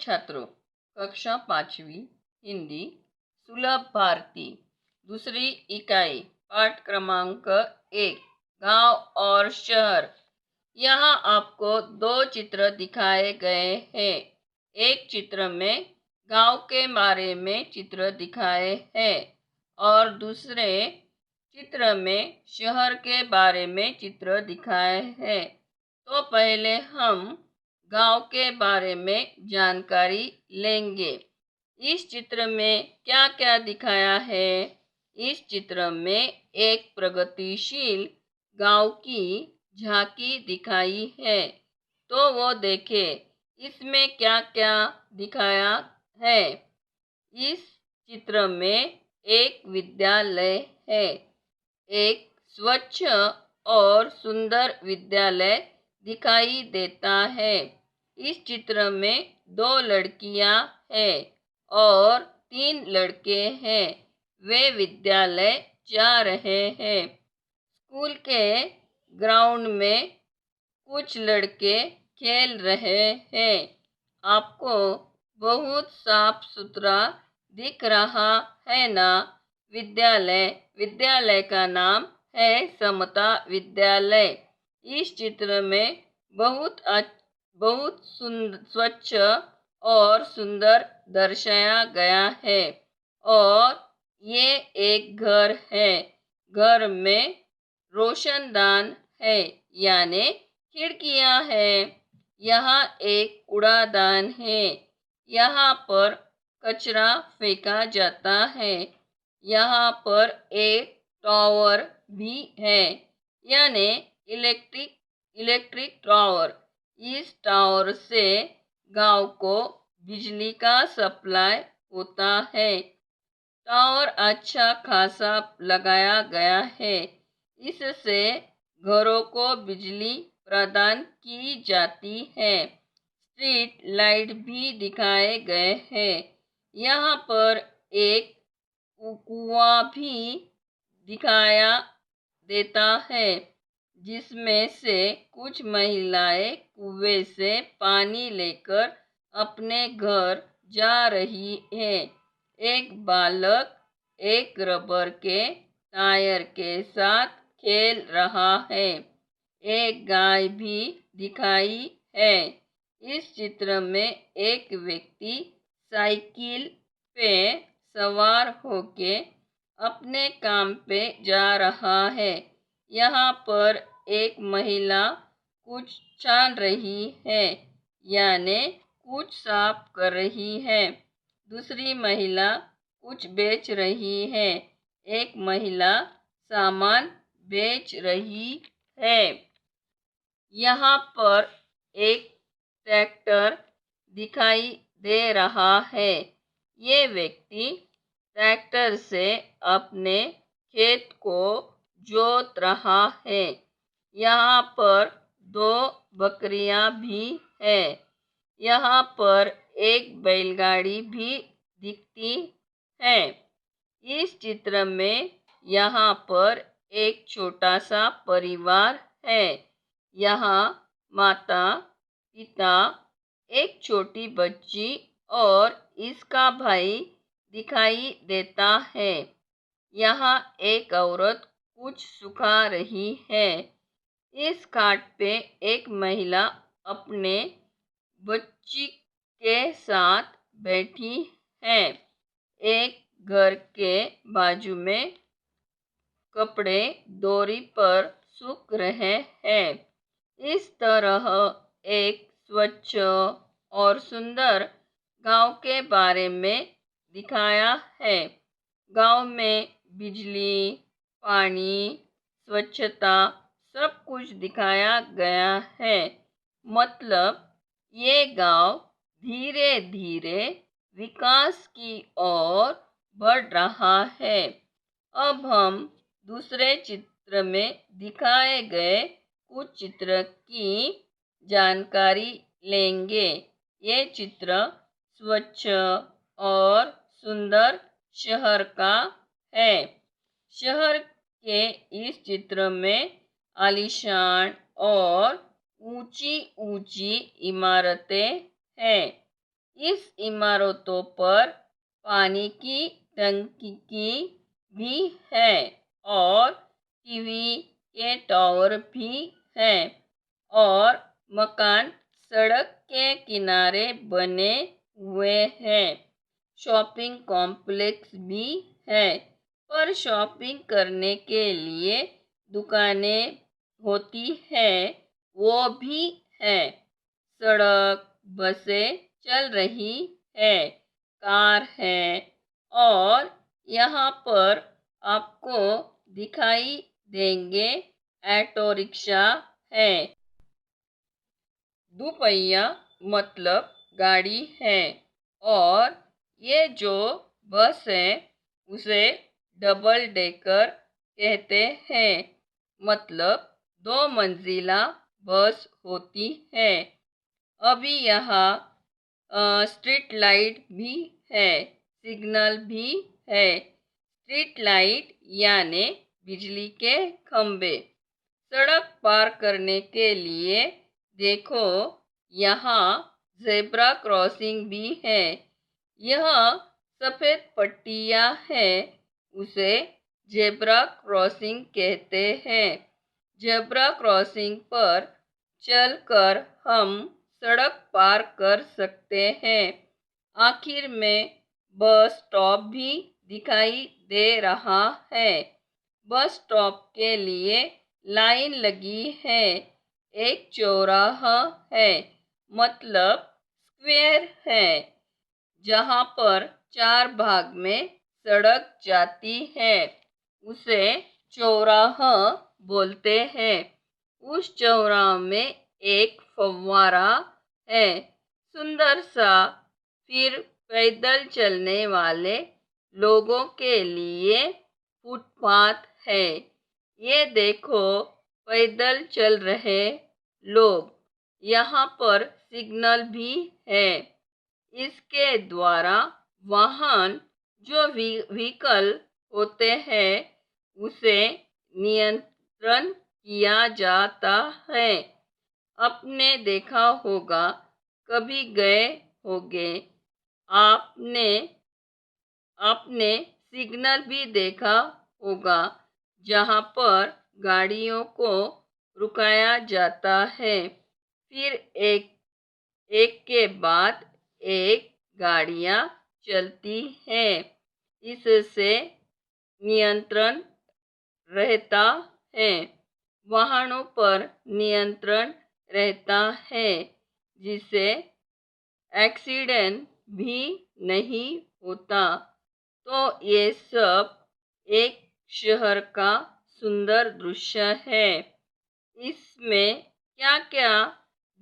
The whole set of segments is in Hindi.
छात्रों, कक्षा 5वीं हिंदी सुलभ भारती दूसरी इकाई पाठ क्रमांक 1 गांव और शहर। यहाँ आपको दो चित्र दिखाए गए हैं। एक चित्र में गांव के बारे में चित्र दिखाए हैं और दूसरे चित्र में शहर के बारे में चित्र दिखाए हैं। तो पहले हम गांव के बारे में जानकारी लेंगे। इस चित्र में क्या क्या दिखाया है? इस चित्र में एक प्रगतिशील गांव की झांकी दिखाई है। तो वो देखें इसमें क्या क्या दिखाया है। इस चित्र में एक विद्यालय है। एक स्वच्छ और सुंदर विद्यालय दिखाई देता है। इस चित्र में 2 लड़कियां हैं और 3 लड़के हैं। वे विद्यालय जा रहे हैं। स्कूल के ग्राउंड में कुछ लड़के खेल रहे हैं। आपको बहुत साफ सुथरा दिख रहा है ना? विद्यालय का नाम है समता विद्यालय। इस चित्र में बहुत स्वच्छ और सुंदर दर्शाया गया है। और ये एक घर है। घर में रोशनदान है यानी खिड़कियां हैं। यहाँ एक कूड़ादान है। यहाँ पर कचरा फेंका जाता है। यहाँ पर एक टावर भी है यानी इलेक्ट्रिक टावर। इस टावर से गांव को बिजली का सप्लाई होता है। टावर अच्छा खासा लगाया गया है। इससे घरों को बिजली प्रदान की जाती है। स्ट्रीट लाइट भी दिखाए गए हैं। यहाँ पर एक कुआं भी दिखाया देता है जिसमें से कुछ महिलाएं कुएं से पानी लेकर अपने घर जा रही हैं। एक बालक एक रबर के टायर के साथ खेल रहा है। एक गाय भी दिखाई है। इस चित्र में एक व्यक्ति साइकिल पे सवार होके अपने काम पे जा रहा है। यहाँ पर एक महिला कुछ छान रही है यानी कुछ साफ कर रही है। दूसरी महिला कुछ बेच रही है। एक महिला सामान बेच रही है। यहाँ पर एक ट्रैक्टर दिखाई दे रहा है। ये व्यक्ति ट्रैक्टर से अपने खेत को जोत रहा है। यहाँ पर 2 बकरियां भी है। यहाँ पर एक बैलगाड़ी भी दिखती है। इस चित्र में यहाँ पर एक छोटा सा परिवार है। यहाँ माता, पिता, एक छोटी बच्ची और इसका भाई दिखाई देता है। यहाँ एक औरत कुछ सुखा रही है। इस खाट पे एक महिला अपने बच्ची के साथ बैठी है। एक घर के बाजू में कपड़े डोरी पर सूख रहे हैं। इस तरह एक स्वच्छ और सुंदर गांव के बारे में दिखाया है। गांव में बिजली, पानी, स्वच्छता सब कुछ दिखाया गया है। मतलब ये गांव धीरे धीरे विकास की ओर बढ़ रहा है। अब हम दूसरे चित्र में दिखाए गए कुछ चित्र की जानकारी लेंगे। ये चित्र स्वच्छ और सुंदर शहर का है। शहर के इस चित्र में आलीशान और ऊंची ऊंची इमारतें हैं। इस इमारतों पर पानी की टंकी भी है और टीवी के टावर भी हैं और मकान सड़क के किनारे बने हुए हैं। शॉपिंग कॉम्प्लेक्स भी है, पर शॉपिंग करने के लिए दुकानें होती है वो भी है। सड़क, बसें चल रही है, कार है और यहाँ पर आपको दिखाई देंगे ऑटो रिक्शा है। दुपहिया मतलब गाड़ी है और ये जो बस है उसे डबल डेकर कहते हैं, मतलब 2 मंजिला बस होती है। अभी यहाँ स्ट्रीट लाइट भी है, सिग्नल भी है। स्ट्रीट लाइट यानी बिजली के खंभे। सड़क पार करने के लिए देखो यहाँ ज़ेब्रा क्रॉसिंग भी है। यह सफ़ेद पट्टियाँ है, उसे ज़ेब्रा क्रॉसिंग कहते हैं। ज़ेब्रा क्रॉसिंग पर चलकर हम सड़क पार कर सकते हैं। आखिर में बस स्टॉप भी दिखाई दे रहा है। बस स्टॉप के लिए लाइन लगी है। एक चौराहा है, मतलब स्क्वेयर है, जहाँ पर 4 भाग में सड़क जाती है, उसे चौराहा बोलते हैं। उस चौराहे में एक फव्वारा है, सुंदर सा। फिर पैदल चलने वाले लोगों के लिए फुटपाथ है। ये देखो पैदल चल रहे लोग। यहाँ पर सिग्नल भी है। इसके द्वारा वाहन जो व्हीकल होते हैं उसे नियंत्रण किया जाता है। आपने देखा होगा, कभी गए होंगे, आपने आपने सिग्नल भी देखा होगा जहाँ पर गाड़ियों को रुकाया जाता है। फिर एक एक के बाद एक गाड़ियाँ चलती हैं। इससे नियंत्रण रहता है। वाहनों पर नियंत्रण रहता है, जिससे एक्सीडेंट भी नहीं होता। तो ये सब एक शहर का सुंदर दृश्य है। इसमें क्या क्या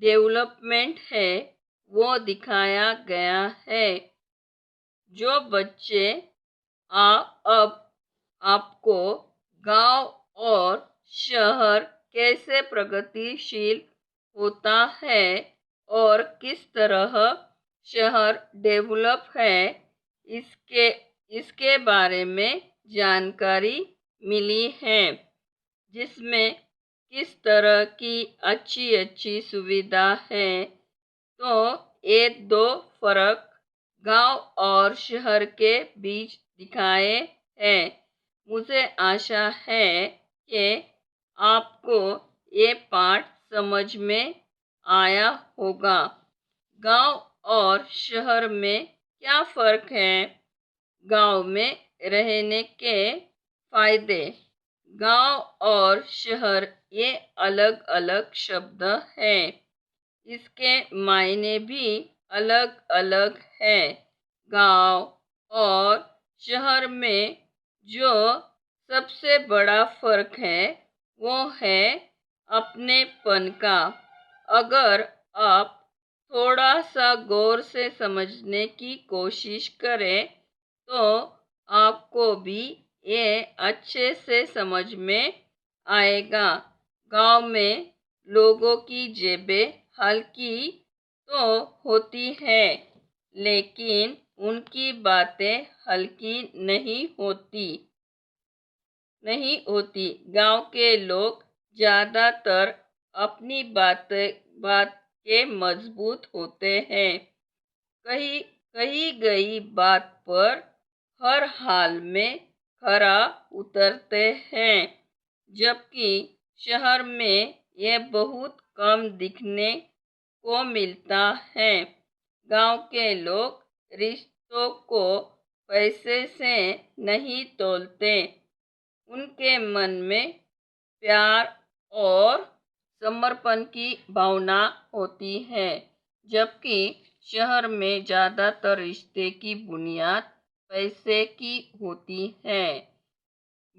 डेवलपमेंट है वो दिखाया गया है। जो बच्चे अब आपको गांव और शहर कैसे प्रगतिशील होता है और किस तरह शहर डेवलप है, इसके इसके बारे में जानकारी मिली है, जिसमें किस तरह की अच्छी अच्छी सुविधा है। तो ये 2 फर्क गांव और शहर के बीच दिखाए हैं। मुझे आशा है कि आपको ये पाठ समझ में आया होगा। गांव और शहर में क्या फर्क है? गांव में रहने के फायदे। गांव और शहर ये अलग अलग शब्द हैं। इसके मायने भी अलग अलग है। गांव और शहर में जो सबसे बड़ा फर्क है वो है अपनेपन का। अगर आप थोड़ा सा गौर से समझने की कोशिश करें तो आपको भी ये अच्छे से समझ में आएगा। गांव में लोगों की जेबें हल्की तो होती है, लेकिन उनकी बातें हल्की नहीं होती। गांव के लोग ज़्यादातर अपनी बात के मजबूत होते हैं। कही कही गई बात पर हर हाल में खरा उतरते हैं, जबकि शहर में ये बहुत कम दिखने को मिलता है। गांव के लोग रिश्तों को पैसे से नहीं तोलते, उनके मन में प्यार और समर्पण की भावना होती है, जबकि शहर में ज्यादातर रिश्ते की बुनियाद पैसे की होती है।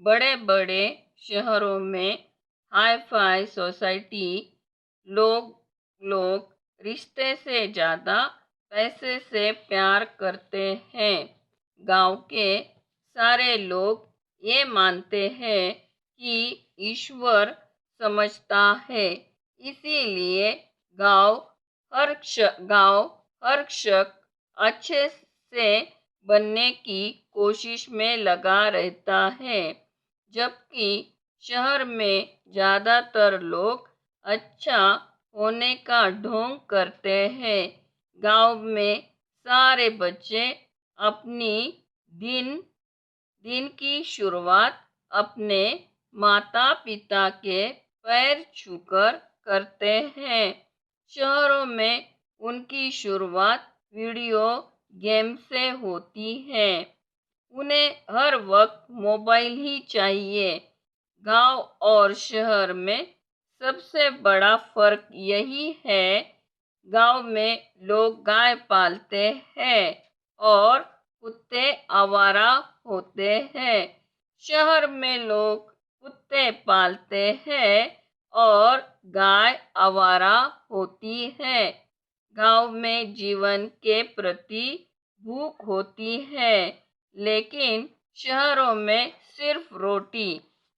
बड़े बड़े शहरों में हाई फाई सोसाइटी लोग लोग रिश्ते से ज्यादा पैसे से प्यार करते हैं। गांव के सारे लोग ये मानते हैं कि ईश्वर समझता है, इसीलिए गांव गांव हर शख्स अच्छे से बनने की कोशिश में लगा रहता है, जबकि शहर में ज्यादातर लोग अच्छा होने का ढोंग करते हैं। गांव में सारे बच्चे अपनी दिन दिन की शुरुआत अपने माता पिता के पैर छूकर करते हैं। शहरों में उनकी शुरुआत वीडियो गेम से होती है। उन्हें हर वक्त मोबाइल ही चाहिए। गांव और शहर में सबसे बड़ा फर्क यही है, गांव में लोग गाय पालते हैं और कुत्ते आवारा होते हैं। शहर में लोग कुत्ते पालते हैं और गाय आवारा होती है। गांव में जीवन के प्रति भूख होती है, लेकिन शहरों में सिर्फ रोटी।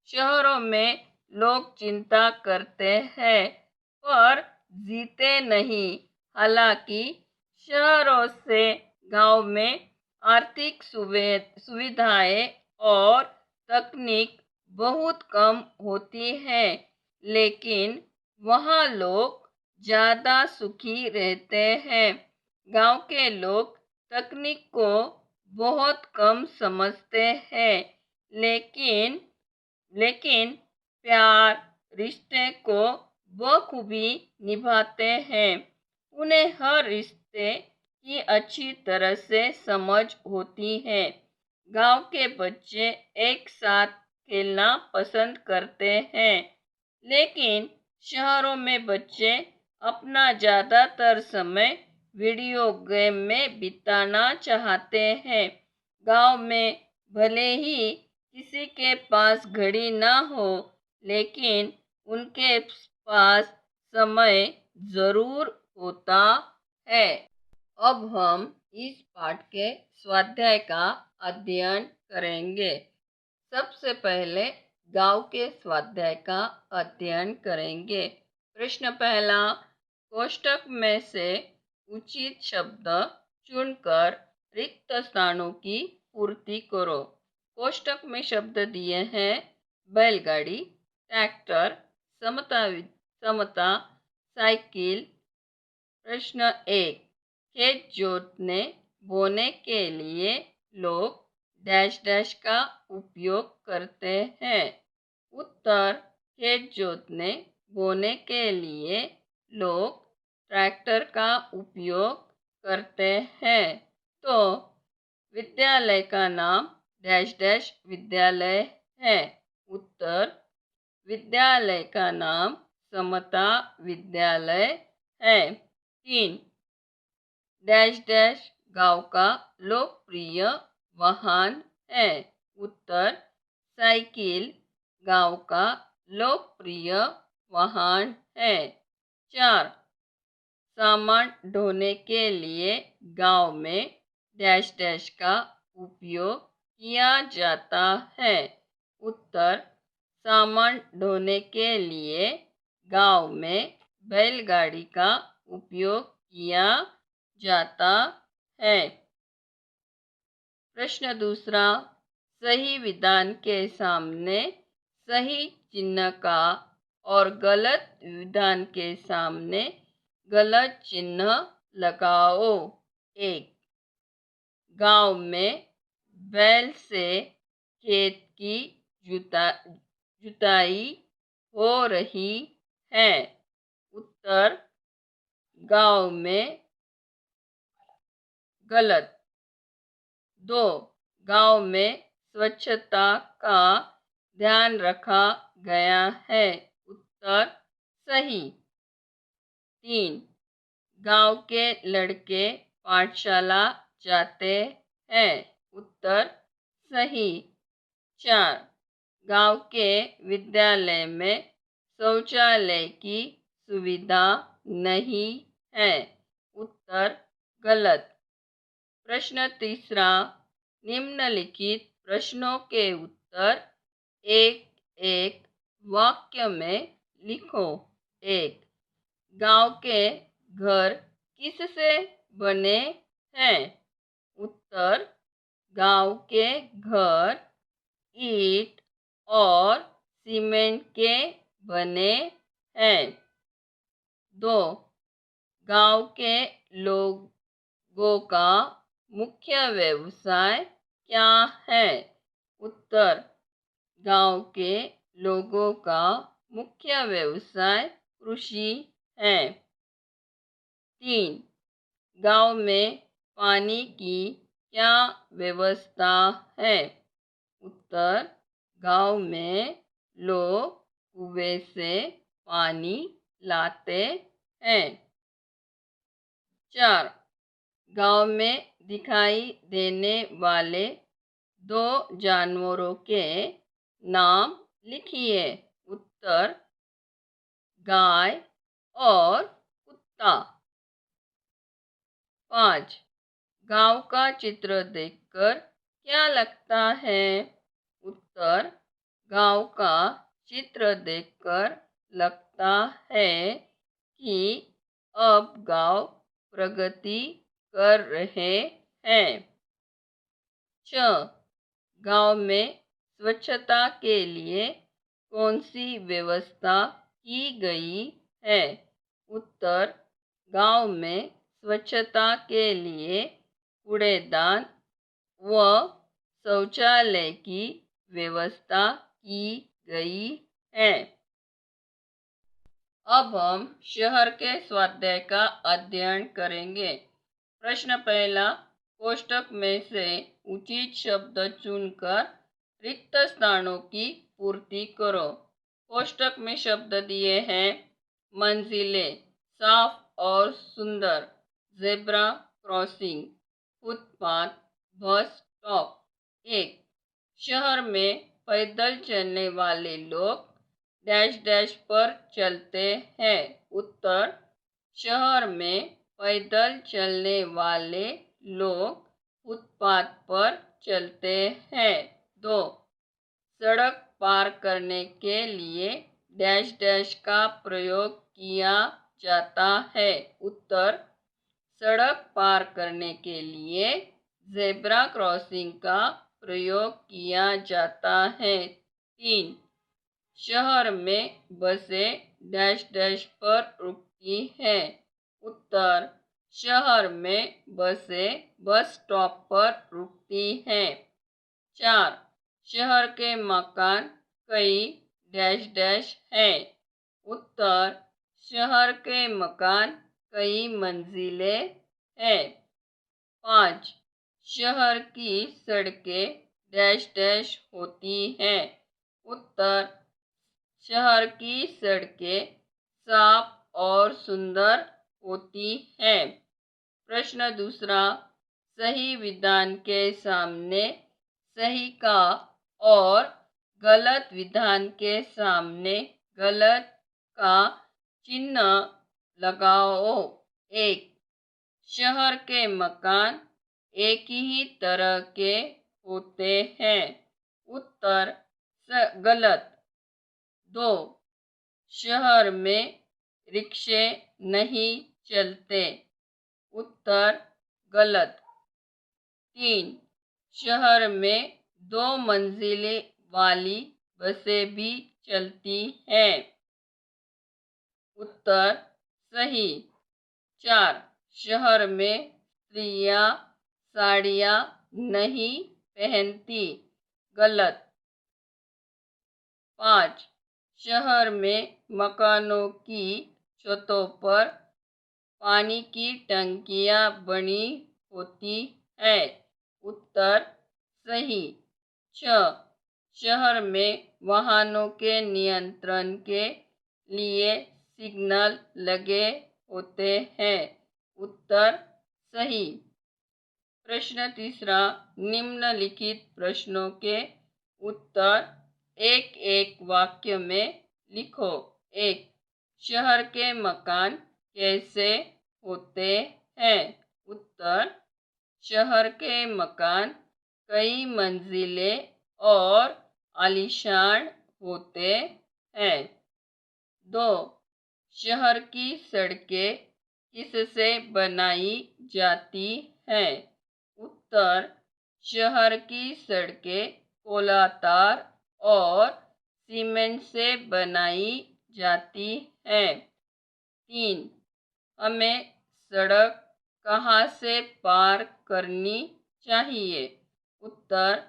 शहरों में लोग चिंता करते हैं पर जीते नहीं। हालांकि शहरों से गांव में आर्थिक सुविधाएं और तकनीक बहुत कम होती है, लेकिन वहाँ लोग ज्यादा सुखी रहते हैं। गांव के लोग तकनीक को बहुत कम समझते हैं, लेकिन लेकिन प्यार रिश्ते को बखूबी निभाते हैं। उन्हें हर रिश्ते की अच्छी तरह से समझ होती है। गांव के बच्चे एक साथ खेलना पसंद करते हैं, लेकिन शहरों में बच्चे अपना ज्यादातर समय वीडियो गेम में बिताना चाहते हैं। गांव में भले ही किसी के पास घड़ी ना हो, लेकिन उनके पास समय जरूर होता है। अब हम इस पाठ के स्वाध्याय का अध्ययन करेंगे। सबसे पहले गांव के स्वाध्याय का अध्ययन करेंगे। प्रश्न पहला, कोष्टक में से उचित शब्द चुनकर रिक्त स्थानों की पूर्ति करो। कोष्टक में शब्द दिए हैं बैलगाड़ी, ट्रैक्टर, समता, साइकिल। प्रश्न एक, खेत जोतने बोने के लिए लोग डैश डैश का उपयोग करते हैं। उत्तर, खेत जोतने बोने के लिए लोग ट्रैक्टर का उपयोग करते हैं। तो विद्यालय का नाम डैश डैश विद्यालय है। उत्तर, विद्यालय का नाम समता विद्यालय है। 3, डैश डैश गांव का लोकप्रिय वाहन है। उत्तर, साइकिल गांव का लोकप्रिय वाहन है। 4, सामान ढोने के लिए गांव में डैश डैश का उपयोग किया जाता है। उत्तर, सामान ढोने के लिए गांव में बैलगाड़ी का उपयोग किया जाता है। प्रश्न दूसरा, सही विधान के सामने सही चिन्ह का और गलत विधान के सामने गलत चिन्ह लगाओ। 1 गांव में बैल से खेत की जुताई हो रही है। उत्तर गांव में। गलत। 2 गांव में स्वच्छता का ध्यान रखा गया है। उत्तर सही। 3 गांव के लड़के पाठशाला जाते हैं। उत्तर सही। 4 गांव के विद्यालय में शौचालय की सुविधा नहीं है। उत्तर गलत। प्रश्न तीसरा, निम्नलिखित प्रश्नों के उत्तर एक एक वाक्य में लिखो। 1 गांव के घर किससे बने हैं? उत्तर गांव के घर ईंट और सीमेंट के बने हैं। 2 गांव के लोगों का मुख्य व्यवसाय क्या है? उत्तर गांव के लोगों का मुख्य व्यवसाय कृषि है। 3 गांव में पानी की क्या व्यवस्था है? उत्तर गांव में लोग कुएं से पानी लाते हैं। 4 गांव में दिखाई देने वाले 2 जानवरों के नाम लिखिए। उत्तर गाय और कुत्ता। 5 गांव का चित्र देखकर क्या लगता है? उत्तर गांव का चित्र देखकर लगता है कि अब गांव प्रगति कर रहे हैं। 6 गांव में स्वच्छता के लिए कौन सी व्यवस्था की गई है? उत्तर गांव में स्वच्छता के लिए कूड़ेदान व शौचालय की व्यवस्था की गई है। अब हम शहर के स्वाध्याय का अध्ययन करेंगे। प्रश्न पहला, कोष्टक में से उचित शब्द चुनकर रिक्त स्थानों की पूर्ति करो। कोष्टक में शब्द दिए हैं मंजिलें, साफ और सुंदर, zebra crossing, footpath, bus stop. 1 शहर में पैदल चलने वाले लोग डैश डैश पर चलते हैं। उत्तर शहर में पैदल चलने वाले लोग फुटपाथ पर चलते हैं। 2 सड़क पार करने के लिए डैश डैश का प्रयोग किया जाता है। उत्तर सड़क पार करने के लिए जेब्रा क्रॉसिंग का प्रयोग किया जाता है। 3 शहर में बसें डैश डैश पर रुकती हैं। उत्तर शहर में बसें बस स्टॉप पर रुकती हैं। 4 शहर के मकान कई डैश डैश हैं। उत्तर शहर के मकान कई मंजिलें हैं। 5 शहर की सड़कें डैश डैश होती हैं। उत्तर शहर की सड़कें साफ और सुंदर होती हैं। प्रश्न दूसरा, सही विधान के सामने सही का और गलत विधान के सामने गलत का चिन्ह लगाओ। 1 शहर के मकान एक ही तरह के होते हैं। उत्तर गलत। 2 शहर में रिक्शे नहीं चलते। उत्तर गलत। 3 शहर में 2 मंजिलें वाली बसें भी चलती हैं। उत्तर सही। 4 शहर में स्त्रियां साड़ियाँ नहीं पहनती। गलत। 5. शहर में मकानों की छतों पर पानी की टंकियां बनी होती हैं। उत्तर सही। 6. शहर में वाहनों के नियंत्रण के लिए सिग्नल लगे होते हैं। उत्तर सही। प्रश्न तीसरा, निम्नलिखित प्रश्नों के उत्तर एक एक वाक्य में लिखो। 1. शहर के मकान कैसे होते हैं? उत्तर, शहर के मकान कई मंजिले और आलीशान होते हैं। 2. शहर की सड़कें किससे बनाई जाती हैं? उत्तर, शहर की सड़कें कोलातार और सीमेंट से बनाई जाती हैं। 3. हमें सड़क कहाँ से पार करनी चाहिए? उत्तर,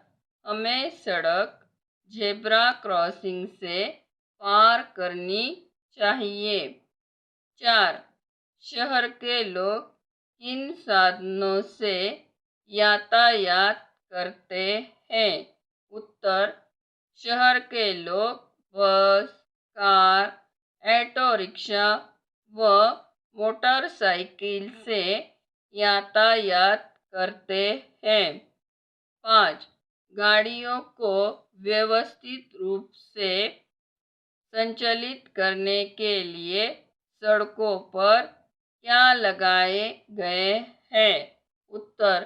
हमें सड़क ज़ेब्रा क्रॉसिंग से पार करनी चाहिए। 4. शहर के लोग किन साधनों से यातायात करते हैं? उत्तर, शहर के लोग बस, कार, ऑटो रिक्शा व मोटरसाइकिल से यातायात करते हैं। 5. गाड़ियों को व्यवस्थित रूप से संचालित करने के लिए सड़कों पर क्या लगाए गए हैं? उत्तर,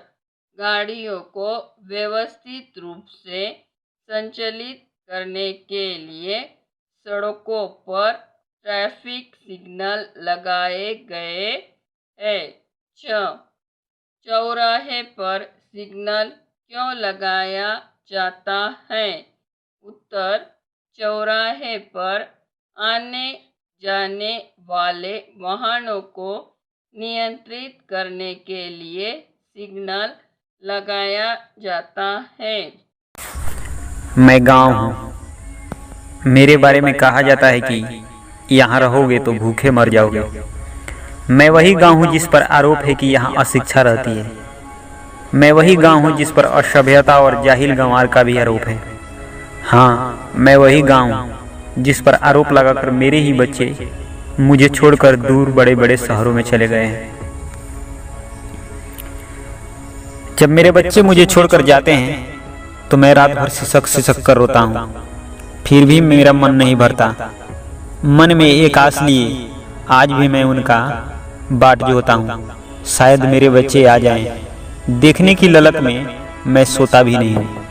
गाड़ियों को व्यवस्थित रूप से संचालित करने के लिए सड़कों पर ट्रैफिक सिग्नल लगाए गए हैं। 6. चौराहे पर सिग्नल क्यों लगाया जाता है? उत्तर, चौराहे पर आने जाने वाले वाहनों को नियंत्रित करने के लिए सिग्नल लगाया जाता है। मैं गांव हूँ। मेरे बारे में कहा जाता है कि यहाँ रहोगे तो भूखे मर जाओगे। मैं वही गांव हूँ जिस पर आरोप है कि यहाँ अशिक्षा रहती है। मैं वही गांव हूँ जिस पर असभ्यता और जाहिल गंवार का भी आरोप है। हाँ, मैं वही गांव हूँ जिस पर आरोप लगाकर मेरे ही बच्चे मुझे छोड़कर दूर बड़े बड़े शहरों में चले गए हैं। जब मेरे बच्चे मुझे छोड़कर जाते हैं तो मैं रात भर सिसक सिसक कर रोता हूँ, फिर भी मेरा मन नहीं भरता। मन में एक आस लिए आज भी मैं उनका बाट जोता हूँ, शायद मेरे बच्चे आ जाएं। देखने की ललक में मैं सोता भी नहीं हूँ,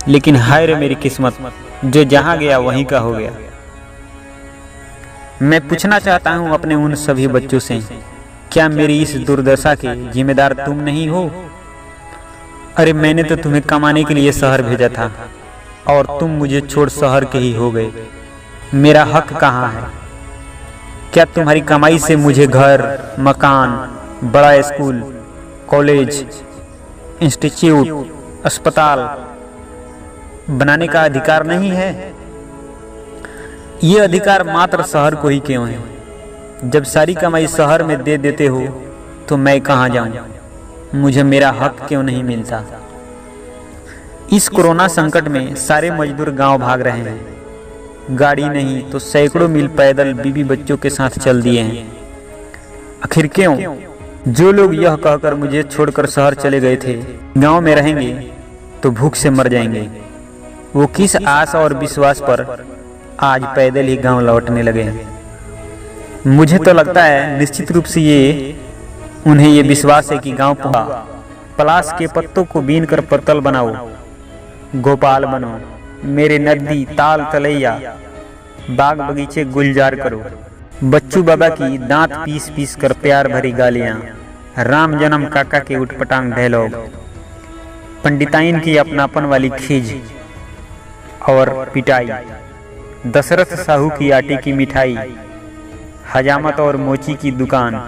लेकिन हाय रे मेरी किस्मत, जो जहाँ गया वहीं का हो गया। मैं पूछना चाहता हूँ अपने उन सभी बच्चों से, क्या मेरी इस दुर्दशा के जिम्मेदार तुम नहीं हो? अरे मैंने तो तुम्हें कमाने के लिए शहर भेजा था और तुम मुझे छोड़ शहर के ही हो गए। मेरा हक कहाँ है? क्या तुम्हारी कमाई से मुझे घर, मकान, बड़ा स्कूल, कॉलेज, इंस्टीट्यूट, अस्पताल बनाने का अधिकार नहीं है? ये अधिकार मात्र शहर को ही क्यों है? जब सारी कमाई शहर में दे देते हो तो मैं कहाँ जाऊं? मुझे मेरा हक क्यों नहीं मिलता? इस कोरोना संकट में सारे मजदूर गांव भाग रहे हैं। गाड़ी नहीं तो सैकड़ों मील पैदल बीवी बच्चों के साथ चल दिए हैं। आखिर क्यों? जो लोग यह कहकर मुझे छोड़कर शहर चले गए थे गांव में रहेंगे तो भूख से मर जाएंगे, वो किस आस और विश्वास पर आज पैदल ही गांव लौटने लगे हैं? मुझे तो लगता है निश्चित रूप से उन्हें ये विश्वास है कि गांव पहुंचा पलाश के पत्तों को बीन कर पत्तल बनाओ, गोपाल बनो, मेरे नदी ताल तलैया बाग बगीचे गुलजार करो। बच्चू बाबा की दांत पीस पीस कर प्यार भरी गालियां, राम जन्म काका के उठपटांग डायलॉग, पंडिताइन की अपनापन वाली खीज और पिटाई, दशरथ साहू की आटे की मिठाई, हजामत और मोची की दुकान,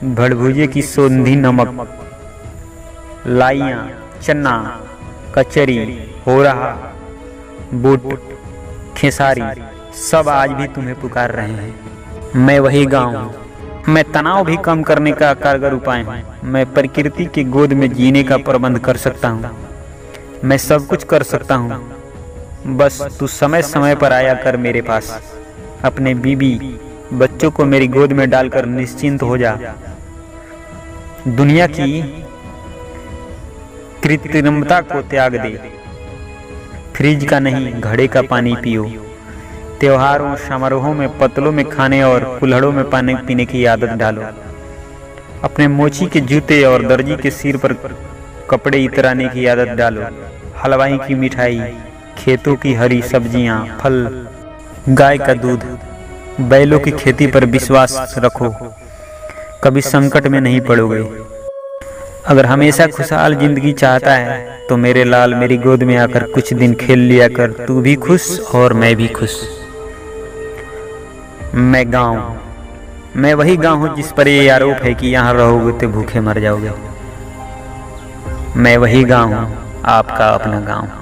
भड़भुजे की सोंधी नमक, लाइयाँ, चना, कचरी, हो रहा, बूट, खेसारी सब आज भी तुम्हें पुकार रहे हैं। मैं वही गाँव हूँ। मैं तनाव भी कम करने का कारगर उपाय हूँ। मैं प्रकृति की गोद में जीने का प्रबंध कर सकता हूँ। मैं सब कुछ कर सकता हूँ, बस तू समय समय पर आया कर मेरे पास। अपने बीवी बच्चों को मेरी गोद में डालकर निश्चिंत हो जा। दुनिया की कृत्रिमता को त्याग दे। फ्रिज का नहीं, घड़े का पानी पियो। त्योहारों समारोहों में पतलों में खाने और कुल्हड़ों में पानी पीने की आदत डालो। अपने मोची के जूते और दर्जी के सिर पर कपड़े इतराने की आदत डालो। हलवाई की मिठाई, खेतों की हरी सब्जियां, फल, गाय का दूध, बैलों की खेती पर विश्वास रखो। कभी संकट में नहीं पड़ोगे। अगर हमेशा खुशहाल जिंदगी चाहता है तो मेरे लाल मेरी गोद में आकर कुछ दिन खेल लिया कर। तू भी खुश और मैं भी खुश। मैं गाँव, मैं वही गाँव हूँ जिस पर ये आरोप है कि यहाँ रहोगे तो भूखे मर जाओगे। मैं वही गाँव हूँ, आपका अपना गाँव।